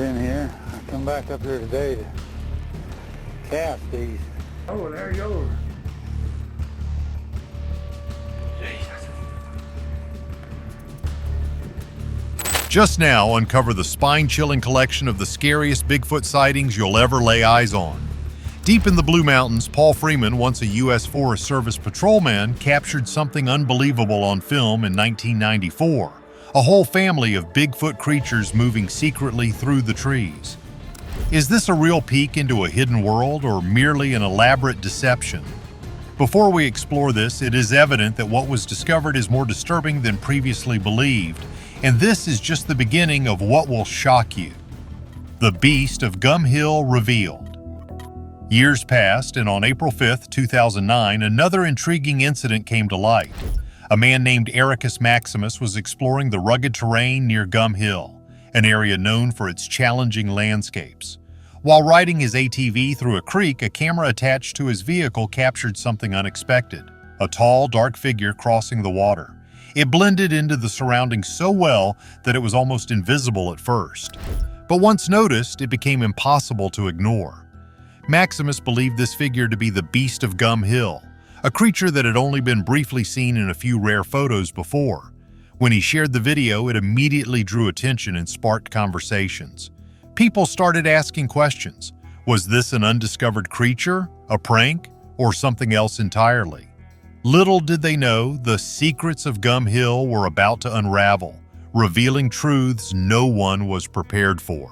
in here. I come back up here today to cast these. Oh, there he goes. Just now, uncover the spine-chilling collection of the scariest Bigfoot sightings you'll ever lay eyes on. Deep in the Blue Mountains, Paul Freeman, once a U.S. Forest Service patrolman, captured something unbelievable on film in 1994. A whole family of Bigfoot creatures moving secretly through the trees. Is this a real peek into a hidden world or merely an elaborate deception? Before we explore this, it is evident that what was discovered is more disturbing than previously believed, and this is just the beginning of what will shock you. The Beast of Gum Hill revealed. Years passed, and on April 5, 2009, another intriguing incident came to light. A man named Ericus Maximus was exploring the rugged terrain near Gum Hill, an area known for its challenging landscapes. While riding his ATV through a creek, a camera attached to his vehicle captured something unexpected: a tall, dark figure crossing the water. It blended into the surroundings so well that it was almost invisible at first. But once noticed, it became impossible to ignore. Maximus believed this figure to be the Beast of Gum Hill, a creature that had only been briefly seen in a few rare photos before. When he shared the video, it immediately drew attention and sparked conversations. People started asking questions. Was this an undiscovered creature, a prank, or something else entirely? Little did they know, the secrets of Gum Hill were about to unravel, revealing truths no one was prepared for.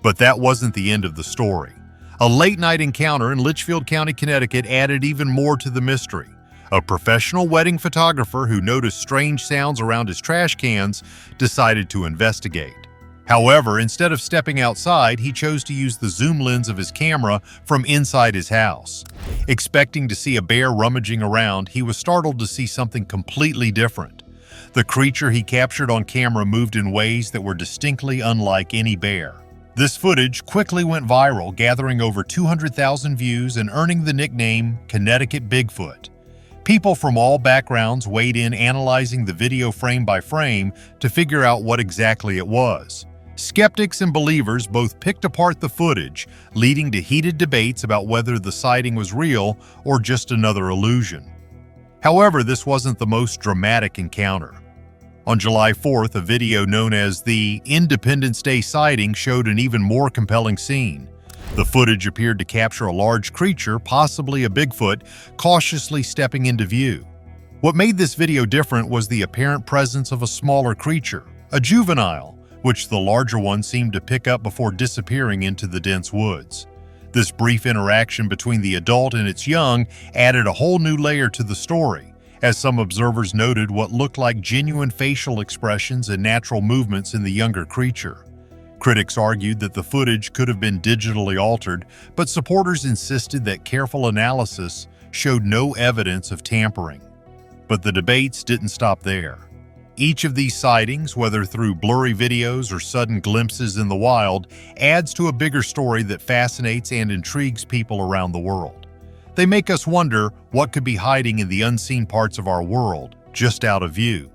But that wasn't the end of the story. A late-night encounter in Litchfield County, Connecticut added even more to the mystery. A professional wedding photographer who noticed strange sounds around his trash cans decided to investigate. However, instead of stepping outside, he chose to use the zoom lens of his camera from inside his house. Expecting to see a bear rummaging around, he was startled to see something completely different. The creature he captured on camera moved in ways that were distinctly unlike any bear. This footage quickly went viral, gathering over 200,000 views and earning the nickname Connecticut Bigfoot. People from all backgrounds weighed in, analyzing the video frame by frame to figure out what exactly it was. Skeptics and believers both picked apart the footage, leading to heated debates about whether the sighting was real or just another illusion. However, this wasn't the most dramatic encounter. On July 4th, a video known as the Independence Day sighting showed an even more compelling scene. The footage appeared to capture a large creature, possibly a Bigfoot, cautiously stepping into view. What made this video different was the apparent presence of a smaller creature, a juvenile, which the larger one seemed to pick up before disappearing into the dense woods. This brief interaction between the adult and its young added a whole new layer to the story, as some observers noted what looked like genuine facial expressions and natural movements in the younger creature. Critics argued that the footage could have been digitally altered, but supporters insisted that careful analysis showed no evidence of tampering. But the debates didn't stop there. Each of these sightings, whether through blurry videos or sudden glimpses in the wild, adds to a bigger story that fascinates and intrigues people around the world. They make us wonder what could be hiding in the unseen parts of our world, just out of view.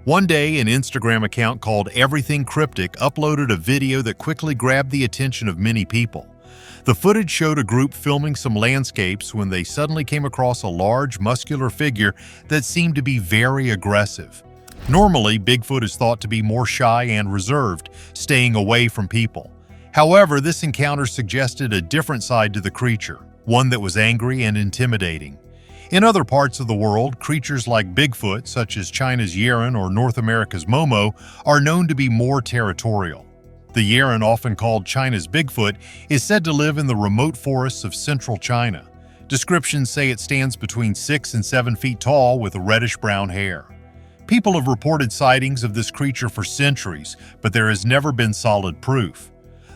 One day, an Instagram account called Everything Cryptic uploaded a video that quickly grabbed the attention of many people. The footage showed a group filming some landscapes when they suddenly came across a large, muscular figure that seemed to be very aggressive. Normally, Bigfoot is thought to be more shy and reserved, staying away from people. However, this encounter suggested a different side to the creature, one that was angry and intimidating. In other parts of the world, creatures like Bigfoot, such as China's Yeren or North America's Momo, are known to be more territorial. The Yeren, often called China's Bigfoot, is said to live in the remote forests of central China. Descriptions say it stands between 6 and 7 feet tall with reddish-brown hair. People have reported sightings of this creature for centuries, but there has never been solid proof.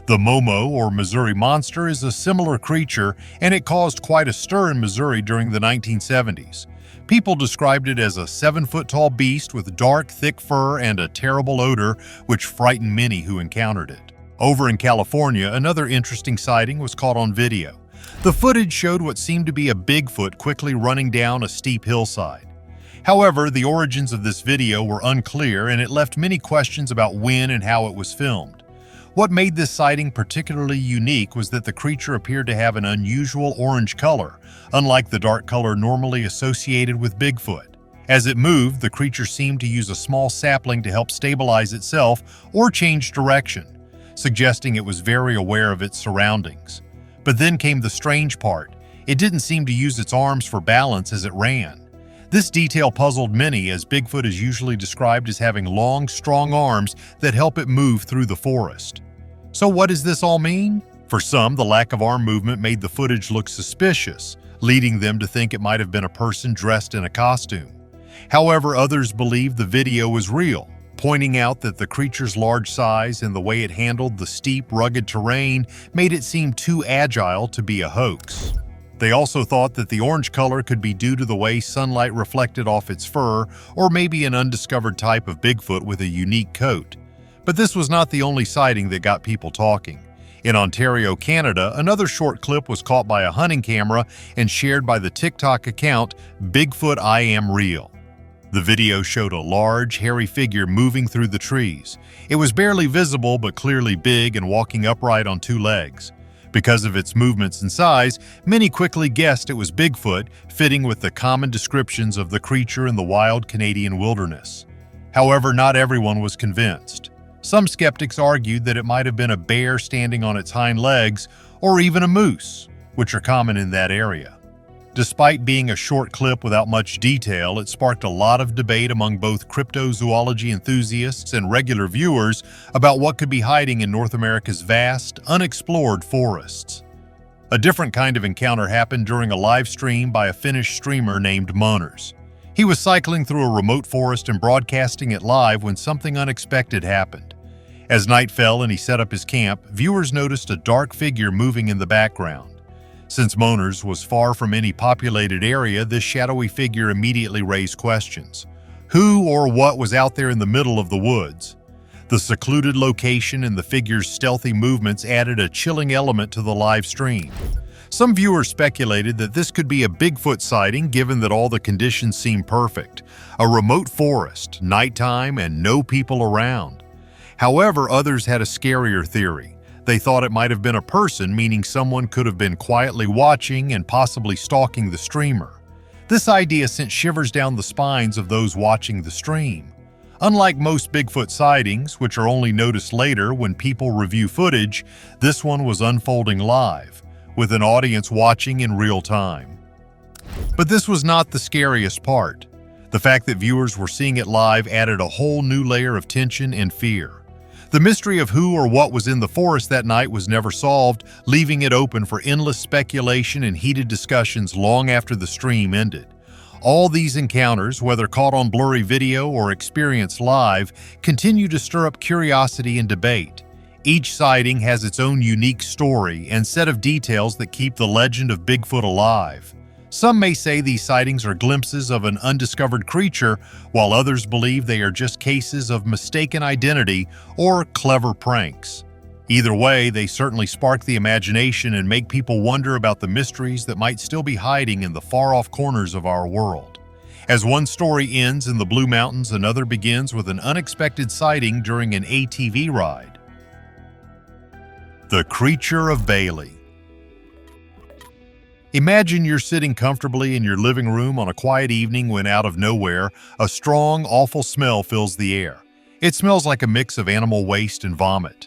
The Momo, or Missouri Monster, is a similar creature, and it caused quite a stir in Missouri during the 1970s. People described it as a 7-foot-tall beast with dark, thick fur and a terrible odor, which frightened many who encountered it. Over in California, another interesting sighting was caught on video. The footage showed what seemed to be a Bigfoot quickly running down a steep hillside. However, the origins of this video were unclear, and it left many questions about when and how it was filmed. What made this sighting particularly unique was that the creature appeared to have an unusual orange color, unlike the dark color normally associated with Bigfoot. As it moved, the creature seemed to use a small sapling to help stabilize itself or change direction, suggesting it was very aware of its surroundings. But then came the strange part. It didn't seem to use its arms for balance as it ran. This detail puzzled many, as Bigfoot is usually described as having long, strong arms that help it move through the forest. So what does this all mean? For some, the lack of arm movement made the footage look suspicious, leading them to think it might have been a person dressed in a costume. However, others believe the video was real, pointing out that the creature's large size and the way it handled the steep, rugged terrain made it seem too agile to be a hoax. They also thought that the orange color could be due to the way sunlight reflected off its fur, or maybe an undiscovered type of Bigfoot with a unique coat. But this was not the only sighting that got people talking. In Ontario, Canada, another short clip was caught by a hunting camera and shared by the TikTok account Bigfoot I Am Real. The video showed a large, hairy figure moving through the trees. It was barely visible but clearly big and walking upright on two legs. Because of its movements and size, many quickly guessed it was Bigfoot, fitting with the common descriptions of the creature in the wild Canadian wilderness. However, not everyone was convinced. Some skeptics argued that it might have been a bear standing on its hind legs, or even a moose, which are common in that area. Despite being a short clip without much detail, it sparked a lot of debate among both cryptozoology enthusiasts and regular viewers about what could be hiding in North America's vast, unexplored forests. A different kind of encounter happened during a live stream by a Finnish streamer named Moners. He was cycling through a remote forest and broadcasting it live when something unexpected happened. As night fell and he set up his camp, viewers noticed a dark figure moving in the background. Since Moners was far from any populated area, this shadowy figure immediately raised questions. Who or what was out there in the middle of the woods? The secluded location and the figure's stealthy movements added a chilling element to the live stream. Some viewers speculated that this could be a Bigfoot sighting given that all the conditions seemed perfect. A remote forest, nighttime, and no people around. However, others had a scarier theory. They thought it might have been a person, meaning someone could have been quietly watching and possibly stalking the streamer. This idea sent shivers down the spines of those watching the stream. Unlike most Bigfoot sightings, which are only noticed later when people review footage, this one was unfolding live, with an audience watching in real time. But this was not the scariest part. The fact that viewers were seeing it live added a whole new layer of tension and fear. The mystery of who or what was in the forest that night was never solved, leaving it open for endless speculation and heated discussions long after the stream ended. All these encounters, whether caught on blurry video or experienced live, continue to stir up curiosity and debate. Each sighting has its own unique story and set of details that keep the legend of Bigfoot alive. Some may say these sightings are glimpses of an undiscovered creature, while others believe they are just cases of mistaken identity or clever pranks. Either way, they certainly spark the imagination and make people wonder about the mysteries that might still be hiding in the far-off corners of our world. As one story ends in the Blue Mountains, another begins with an unexpected sighting during an ATV ride. The Creature of Bailey. Imagine you're sitting comfortably in your living room on a quiet evening when out of nowhere, a strong, awful smell fills the air. It smells like a mix of animal waste and vomit.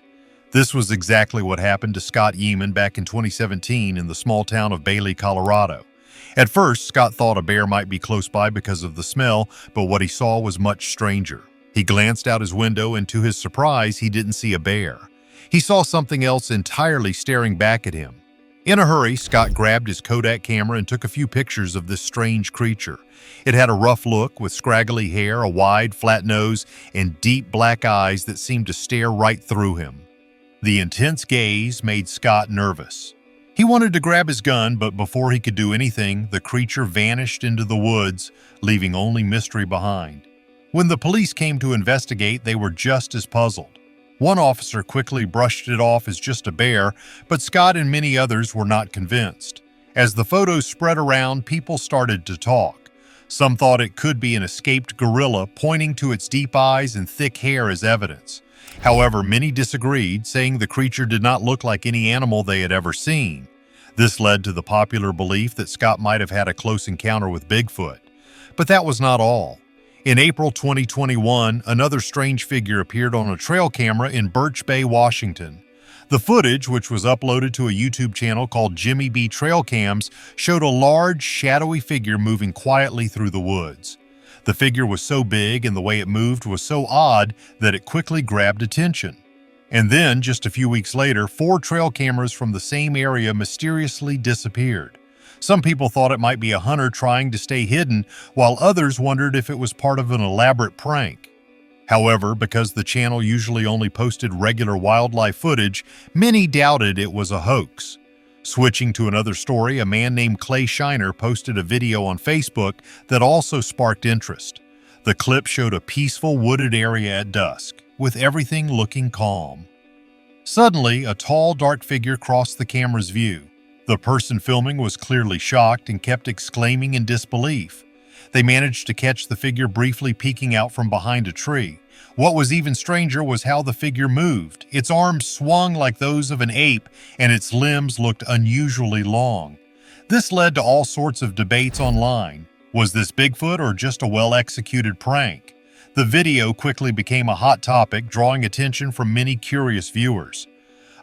This was exactly what happened to Scott Yeaman back in 2017 in the small town of Bailey, Colorado. At first, Scott thought a bear might be close by because of the smell, but what he saw was much stranger. He glanced out his window and to his surprise, he didn't see a bear. He saw something else entirely staring back at him. In a hurry, Scott grabbed his Kodak camera and took a few pictures of this strange creature. It had a rough look with scraggly hair, a wide, flat nose, and deep black eyes that seemed to stare right through him. The intense gaze made Scott nervous. He wanted to grab his gun, but before he could do anything, the creature vanished into the woods, leaving only mystery behind. When the police came to investigate, they were just as puzzled. One officer quickly brushed it off as just a bear, but Scott and many others were not convinced. As the photos spread around, people started to talk. Some thought it could be an escaped gorilla, pointing to its deep eyes and thick hair as evidence. However, many disagreed, saying the creature did not look like any animal they had ever seen. This led to the popular belief that Scott might have had a close encounter with Bigfoot. But that was not all. In April 2021, another strange figure appeared on a trail camera in Birch Bay, Washington. The footage, which was uploaded to a YouTube channel called Jimmy B Trail Cams, showed a large, shadowy figure moving quietly through the woods. The figure was so big and the way it moved was so odd that it quickly grabbed attention. And then, just a few weeks later, 4 trail cameras from the same area mysteriously disappeared. Some people thought it might be a hunter trying to stay hidden, while others wondered if it was part of an elaborate prank. However, because the channel usually only posted regular wildlife footage, many doubted it was a hoax. Switching to another story, a man named Clay Shiner posted a video on Facebook that also sparked interest. The clip showed a peaceful wooded area at dusk, with everything looking calm. Suddenly, a tall, dark figure crossed the camera's view. The person filming was clearly shocked and kept exclaiming in disbelief. They managed to catch the figure briefly peeking out from behind a tree. What was even stranger was how the figure moved. Its arms swung like those of an ape, and its limbs looked unusually long. This led to all sorts of debates online. Was this Bigfoot or just a well-executed prank? The video quickly became a hot topic, drawing attention from many curious viewers.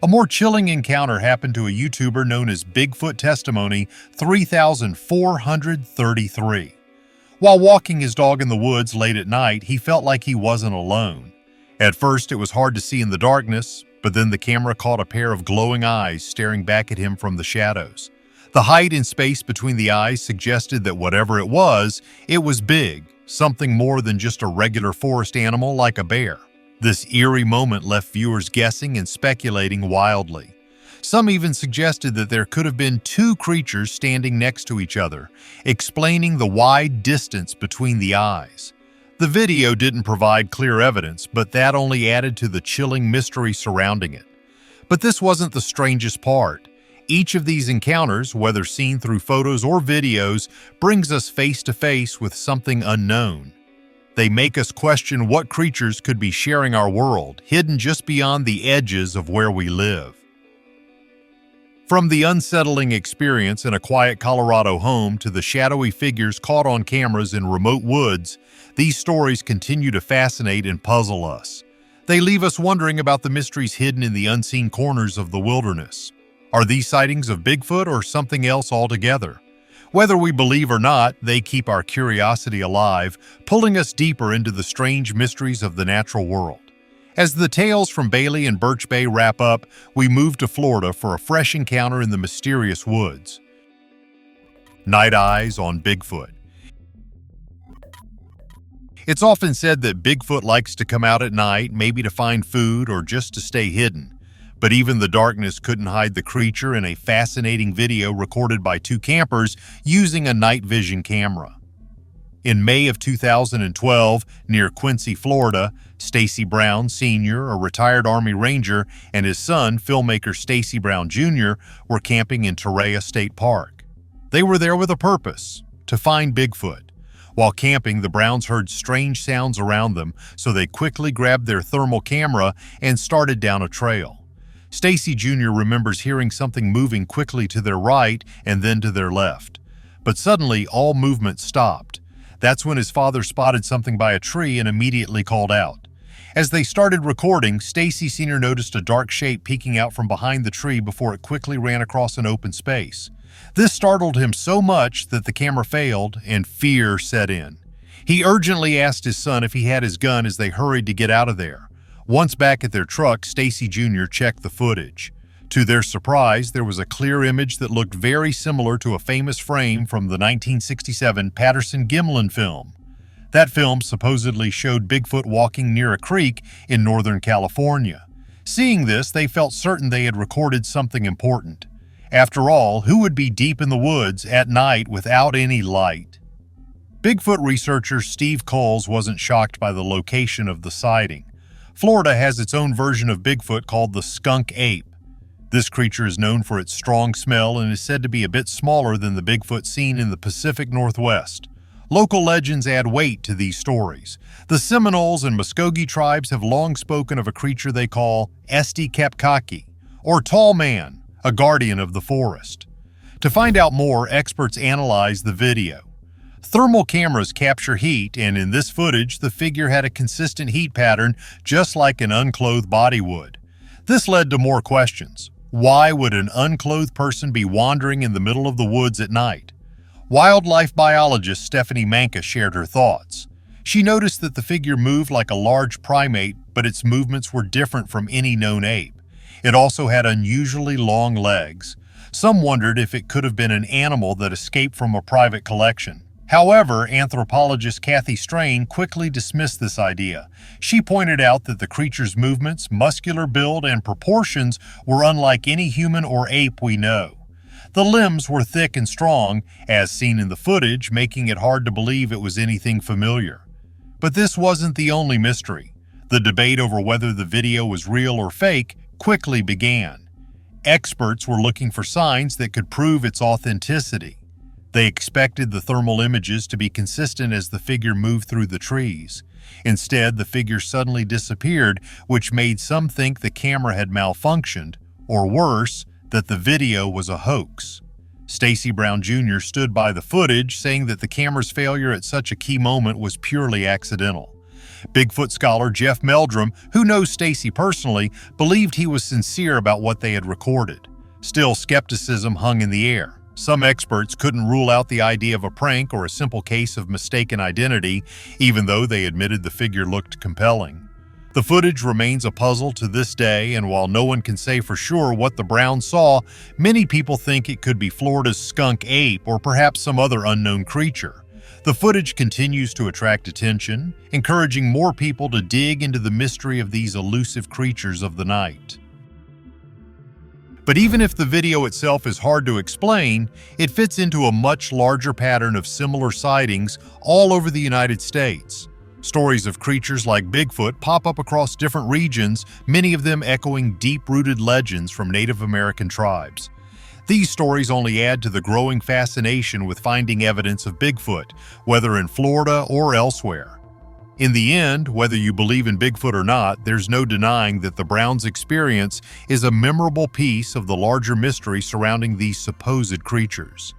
A more chilling encounter happened to a YouTuber known as Bigfoot Testimony 3433. While walking his dog in the woods late at night, he felt like he wasn't alone. At first, it was hard to see in the darkness, but then the camera caught a pair of glowing eyes staring back at him from the shadows. The height and space between the eyes suggested that whatever it was big, something more than just a regular forest animal like a bear. This eerie moment left viewers guessing and speculating wildly. Some even suggested that there could have been 2 creatures standing next to each other, explaining the wide distance between the eyes. The video didn't provide clear evidence, but that only added to the chilling mystery surrounding it. But this wasn't the strangest part. Each of these encounters, whether seen through photos or videos, brings us face to face with something unknown. They make us question what creatures could be sharing our world, hidden just beyond the edges of where we live. From the unsettling experience in a quiet Colorado home to the shadowy figures caught on cameras in remote woods, these stories continue to fascinate and puzzle us. They leave us wondering about the mysteries hidden in the unseen corners of the wilderness. Are these sightings of Bigfoot or something else altogether? Whether we believe or not, they keep our curiosity alive, pulling us deeper into the strange mysteries of the natural world. As the tales from Bailey and Birch Bay wrap up, we move to Florida for a fresh encounter in the mysterious woods. Night eyes on Bigfoot. It's often said that Bigfoot likes to come out at night, maybe to find food or just to stay hidden. But even the darkness couldn't hide the creature in a fascinating video recorded by 2 campers using a night vision camera. In May of 2012, near Quincy, Florida, Stacy Brown Sr., a retired Army Ranger, and his son, filmmaker Stacy Brown Jr., were camping in Torreya State Park. They were there with a purpose: to find Bigfoot. While camping, the Browns heard strange sounds around them, so they quickly grabbed their thermal camera and started down a trail. Stacy Jr. remembers hearing something moving quickly to their right and then to their left. But suddenly, all movement stopped. That's when his father spotted something by a tree and immediately called out. As they started recording, Stacy Sr. noticed a dark shape peeking out from behind the tree before it quickly ran across an open space. This startled him so much that the camera failed and fear set in. He urgently asked his son if he had his gun as they hurried to get out of there. Once back at their truck, Stacy Jr. checked the footage. To their surprise, there was a clear image that looked very similar to a famous frame from the 1967 Patterson-Gimlin film. That film supposedly showed Bigfoot walking near a creek in Northern California. Seeing this, they felt certain they had recorded something important. After all, who would be deep in the woods at night without any light? Bigfoot researcher Steve Coles wasn't shocked by the location of the sighting. Florida has its own version of Bigfoot called the skunk ape. This creature is known for its strong smell and is said to be a bit smaller than the Bigfoot seen in the Pacific Northwest. Local legends add weight to these stories. The Seminoles and Muskogee tribes have long spoken of a creature they call Esti Kepkaki, or Tall Man, a guardian of the forest. To find out more, experts analyze the video. Thermal cameras capture heat, and in this footage, the figure had a consistent heat pattern just like an unclothed body would. This led to more questions. Why would an unclothed person be wandering in the middle of the woods at night? Wildlife biologist Stephanie Manka shared her thoughts. She noticed that the figure moved like a large primate, but its movements were different from any known ape. It also had unusually long legs. Some wondered if it could have been an animal that escaped from a private collection. However, anthropologist Kathy Strain quickly dismissed this idea. She pointed out that the creature's movements, muscular build, and proportions were unlike any human or ape we know. The limbs were thick and strong, as seen in the footage, making it hard to believe it was anything familiar. But this wasn't the only mystery. The debate over whether the video was real or fake quickly began. Experts were looking for signs that could prove its authenticity. They expected the thermal images to be consistent as the figure moved through the trees. Instead, the figure suddenly disappeared, which made some think the camera had malfunctioned, or worse, that the video was a hoax. Stacy Brown Jr. stood by the footage, saying that the camera's failure at such a key moment was purely accidental. Bigfoot scholar Jeff Meldrum, who knows Stacy personally, believed he was sincere about what they had recorded. Still, skepticism hung in the air. Some experts couldn't rule out the idea of a prank or a simple case of mistaken identity, even though they admitted the figure looked compelling. The footage remains a puzzle to this day, and while no one can say for sure what the Browns saw, many people think it could be Florida's skunk ape or perhaps some other unknown creature. The footage continues to attract attention, encouraging more people to dig into the mystery of these elusive creatures of the night. But even if the video itself is hard to explain, it fits into a much larger pattern of similar sightings all over the United States. Stories of creatures like Bigfoot pop up across different regions, many of them echoing deep-rooted legends from Native American tribes. These stories only add to the growing fascination with finding evidence of Bigfoot, whether in Florida or elsewhere. In the end, whether you believe in Bigfoot or not, there's no denying that the Browns' experience is a memorable piece of the larger mystery surrounding these supposed creatures.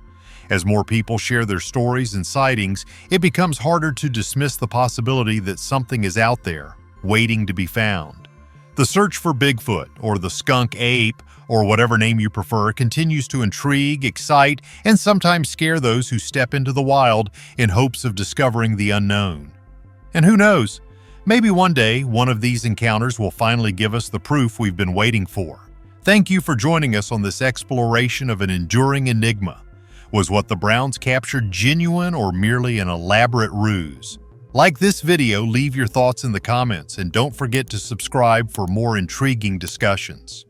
As more people share their stories and sightings, it becomes harder to dismiss the possibility that something is out there, waiting to be found. The search for Bigfoot, or the skunk ape, or whatever name you prefer, continues to intrigue, excite, and sometimes scare those who step into the wild in hopes of discovering the unknown. And who knows, maybe one day one of these encounters will finally give us the proof we've been waiting for. Thank you for joining us on this exploration of an enduring enigma. Was what the Browns captured genuine or merely an elaborate ruse? Like this video, leave your thoughts in the comments, and don't forget to subscribe for more intriguing discussions.